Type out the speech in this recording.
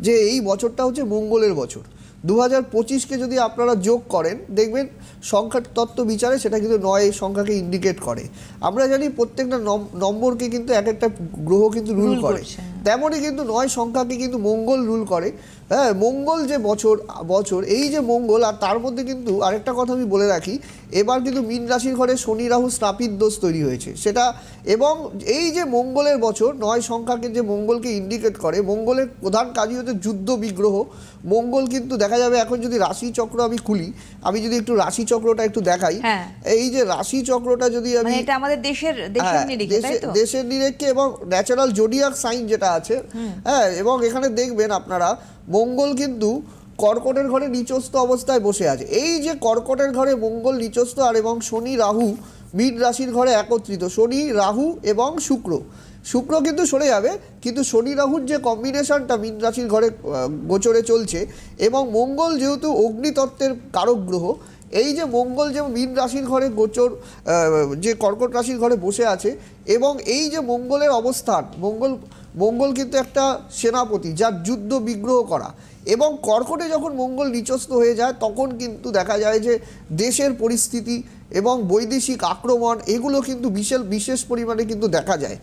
যে এই বছরটা হচ্ছে মঙ্গলের বছর। 2025কে যদি আপনারা যোগ করেন দেখবেন সংখ্যার তত্ত্ব বিচারে সেটা কিন্তু 9 সংখ্যাকে ইন্ডিকেট করে। আমরা জানি প্রত্যেকটা নম্বরকে কিন্তু এক একটা গ্রহ কিন্তু রুল করে, তেমনই কিন্তু 9 সংখ্যাকে কিন্তু মঙ্গল রুল করে। হ্যাঁ, মঙ্গল যে বছর এই যে মঙ্গল, আর তার মধ্যে কিন্তু আরেকটা কথা আমি বলে রাখি, এবার কিন্তু মীন রাশির ঘরে শনি রাহু স্নাপিত দোষ তৈরি হয়েছে সেটা। এবং এই যে মঙ্গলের বছর 9 সংখ্যাকে যে মঙ্গলকে ইন্ডিকেট করে, মঙ্গলের প্রধান কাজই হচ্ছে যুদ্ধ বিগ্রহ। মঙ্গল কিন্তু দেখা যাবে এখন যদি রাশি চক্র আমি খুলি, আমি যদি একটু রাশি চক্রটা একটু দেখাই, এই যে রাশি চক্রটা যদি আমি এটা আমাদের দেশের দেশের নিরিখে এবং ন্যাচারাল জোডিয়াক সাইন যেটা আছে, হ্যাঁ, এবং এখানে দেখবেন আপনারা মঙ্গল কিন্তু কর্কটের ঘরে নিচস্থ অবস্থায় বসে আছে। এই যে কর্কটের ঘরে মঙ্গল নিচস্থ, আর এবং শনি রাহু মীন রাশির ঘরে একত্রিত, শনি রাহু এবং শুক্র কিন্তু সরে যাবে, কিন্তু শনি রাহুর যে কম্বিনেশনটা মীন রাশির ঘরে গোচরে চলছে, এবং মঙ্গল যেহেতু অগ্নিতত্ত্বের কারক গ্রহ, এই যে মঙ্গল যে মীন রাশির ঘরে গোচর, যে কর্কট রাশির ঘরে বসে আছে, এবং এই যে মঙ্গলের অবস্থান, মঙ্গল কিন্তু একটা সেনাপতি যার যুদ্ধ বিগ্রহ করা, এবং কর্কটে যখন মঙ্গল নিচস্থ হয়ে যায় তখন কিন্তু দেখা যায় যে দেশের পরিস্থিতি এবং বৈদেশিক আক্রমণ এগুলো কিন্তু বিশেষ পরিমাণে কিন্তু দেখা যায়।